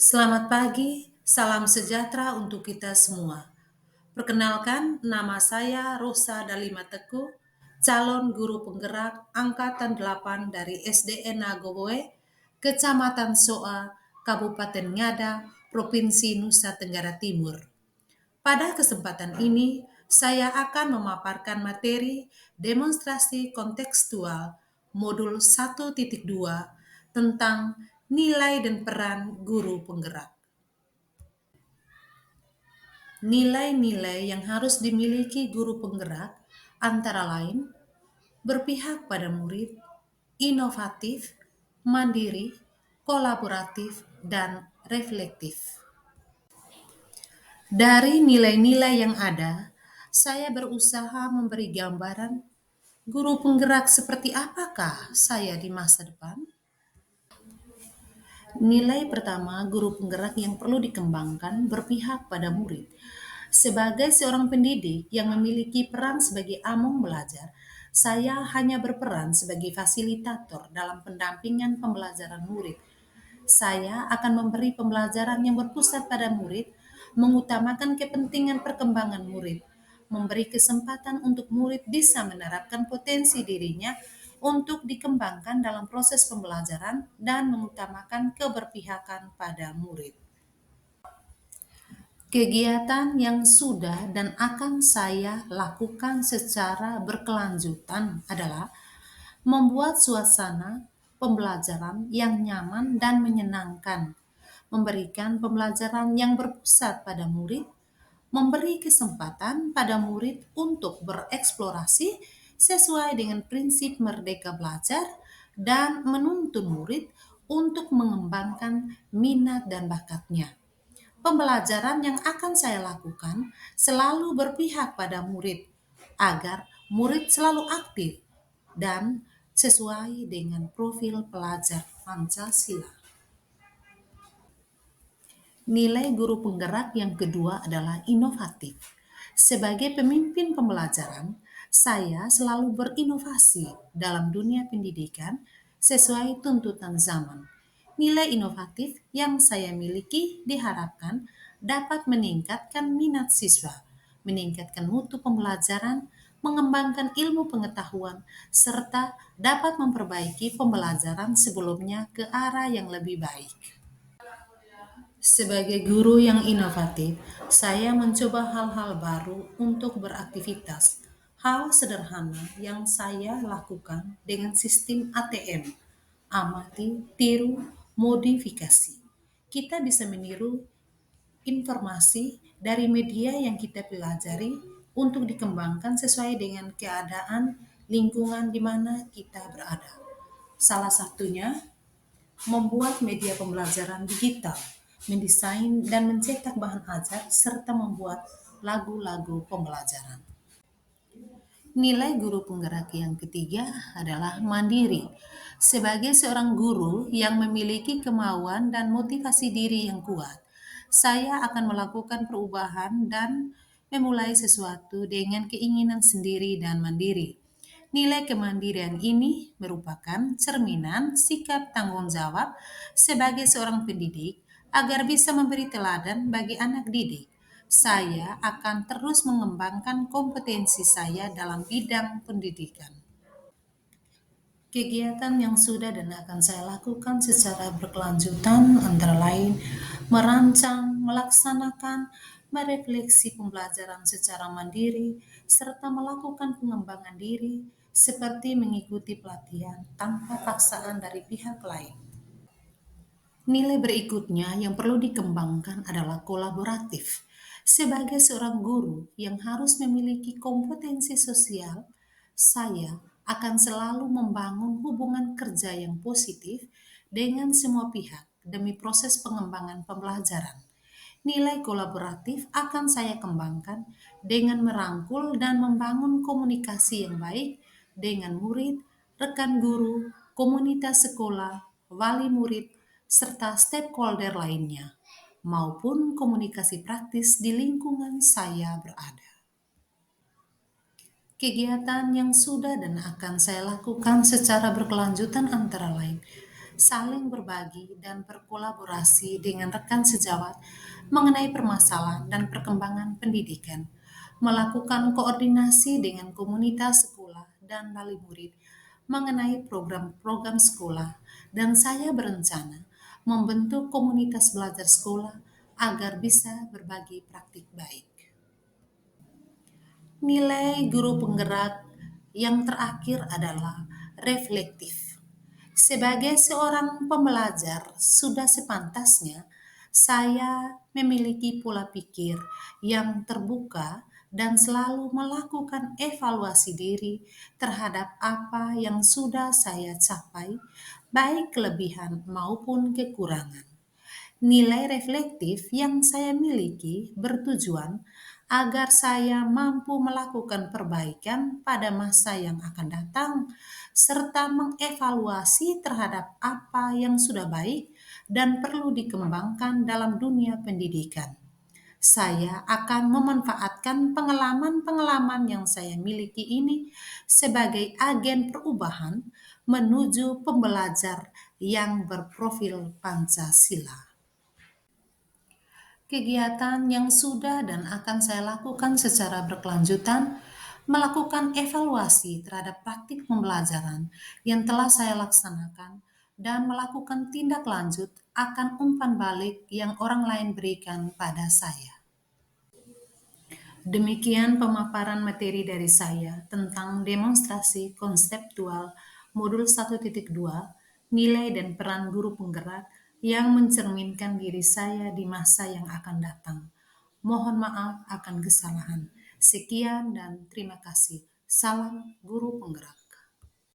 Selamat pagi, salam sejahtera untuk kita semua. Perkenalkan, nama saya Rosa Dalima Teguh, calon guru penggerak Angkatan 8 dari SDN Nagoboe, Kecamatan Soa, Kabupaten Ngada, Provinsi Nusa Tenggara Timur. Pada kesempatan ini, saya akan memaparkan materi demonstrasi kontekstual modul 1.2 tentang nilai dan peran guru penggerak. Nilai-nilai yang harus dimiliki guru penggerak antara lain berpihak pada murid, inovatif, mandiri, kolaboratif, dan reflektif. Dari nilai-nilai yang ada, saya berusaha memberi gambaran guru penggerak seperti apakah saya di masa depan. Nilai pertama, guru penggerak yang perlu dikembangkan berpihak pada murid. Sebagai seorang pendidik yang memiliki peran sebagai among belajar, saya hanya berperan sebagai fasilitator dalam pendampingan pembelajaran murid. Saya akan memberi pembelajaran yang berpusat pada murid, mengutamakan kepentingan perkembangan murid, memberi kesempatan untuk murid bisa menerapkan potensi dirinya untuk dikembangkan dalam proses pembelajaran dan mengutamakan keberpihakan pada murid. Kegiatan yang sudah dan akan saya lakukan secara berkelanjutan adalah membuat suasana pembelajaran yang nyaman dan menyenangkan, memberikan pembelajaran yang berpusat pada murid, memberi kesempatan pada murid untuk bereksplorasi sesuai dengan prinsip merdeka belajar, dan menuntun murid untuk mengembangkan minat dan bakatnya. Pembelajaran yang akan saya lakukan selalu berpihak pada murid, agar murid selalu aktif dan sesuai dengan profil pelajar Pancasila. Nilai guru penggerak yang kedua adalah inovatif. Sebagai pemimpin pembelajaran, saya selalu berinovasi dalam dunia pendidikan sesuai tuntutan zaman. Nilai inovatif yang saya miliki diharapkan dapat meningkatkan minat siswa, meningkatkan mutu pembelajaran, mengembangkan ilmu pengetahuan, serta dapat memperbaiki pembelajaran sebelumnya ke arah yang lebih baik. Sebagai guru yang inovatif, saya mencoba hal-hal baru untuk beraktivitas. Hal sederhana yang saya lakukan dengan sistem ATM, amati, tiru, modifikasi. Kita bisa meniru informasi dari media yang kita pelajari untuk dikembangkan sesuai dengan keadaan lingkungan di mana kita berada. Salah satunya membuat media pembelajaran digital, mendesain dan mencetak bahan ajar, serta membuat lagu-lagu pembelajaran. Nilai guru penggerak yang ketiga adalah mandiri. Sebagai seorang guru yang memiliki kemauan dan motivasi diri yang kuat, saya akan melakukan perubahan dan memulai sesuatu dengan keinginan sendiri dan mandiri. Nilai kemandirian ini merupakan cerminan sikap tanggung jawab sebagai seorang pendidik agar bisa memberi teladan bagi anak didik. Saya akan terus mengembangkan kompetensi saya dalam bidang pendidikan. Kegiatan yang sudah dan akan saya lakukan secara berkelanjutan antara lain merancang, melaksanakan, merefleksi pembelajaran secara mandiri, serta melakukan pengembangan diri seperti mengikuti pelatihan tanpa paksaan dari pihak lain. Nilai berikutnya yang perlu dikembangkan adalah kolaboratif. Sebagai seorang guru yang harus memiliki kompetensi sosial, saya akan selalu membangun hubungan kerja yang positif dengan semua pihak demi proses pengembangan pembelajaran. Nilai kolaboratif akan saya kembangkan dengan merangkul dan membangun komunikasi yang baik dengan murid, rekan guru, komunitas sekolah, wali murid, serta stakeholder lainnya, maupun komunikasi praktis di lingkungan saya berada. Kegiatan yang sudah dan akan saya lakukan secara berkelanjutan antara lain saling berbagi dan berkolaborasi dengan rekan sejawat mengenai permasalahan dan perkembangan pendidikan, melakukan koordinasi dengan komunitas sekolah dan wali murid mengenai program-program sekolah, dan saya berencana membentuk komunitas belajar sekolah agar bisa berbagi praktik baik. Nilai guru penggerak yang terakhir adalah reflektif. Sebagai seorang pembelajar, sudah sepantasnya saya memiliki pola pikir yang terbuka dan selalu melakukan evaluasi diri terhadap apa yang sudah saya capai, baik kelebihan maupun kekurangan. Nilai reflektif yang saya miliki bertujuan agar saya mampu melakukan perbaikan pada masa yang akan datang, serta mengevaluasi terhadap apa yang sudah baik dan perlu dikembangkan dalam dunia pendidikan. Saya akan memanfaatkan pengalaman-pengalaman yang saya miliki ini sebagai agen perubahan menuju pembelajar yang berprofil Pancasila. Kegiatan yang sudah dan akan saya lakukan secara berkelanjutan, melakukan evaluasi terhadap praktik pembelajaran yang telah saya laksanakan, dan melakukan tindak lanjut akan umpan balik yang orang lain berikan pada saya. Demikian pemaparan materi dari saya tentang demonstrasi konseptual modul 1.2, nilai dan peran guru penggerak yang mencerminkan diri saya di masa yang akan datang. Mohon maaf akan kesalahan. Sekian dan terima kasih. Salam guru penggerak.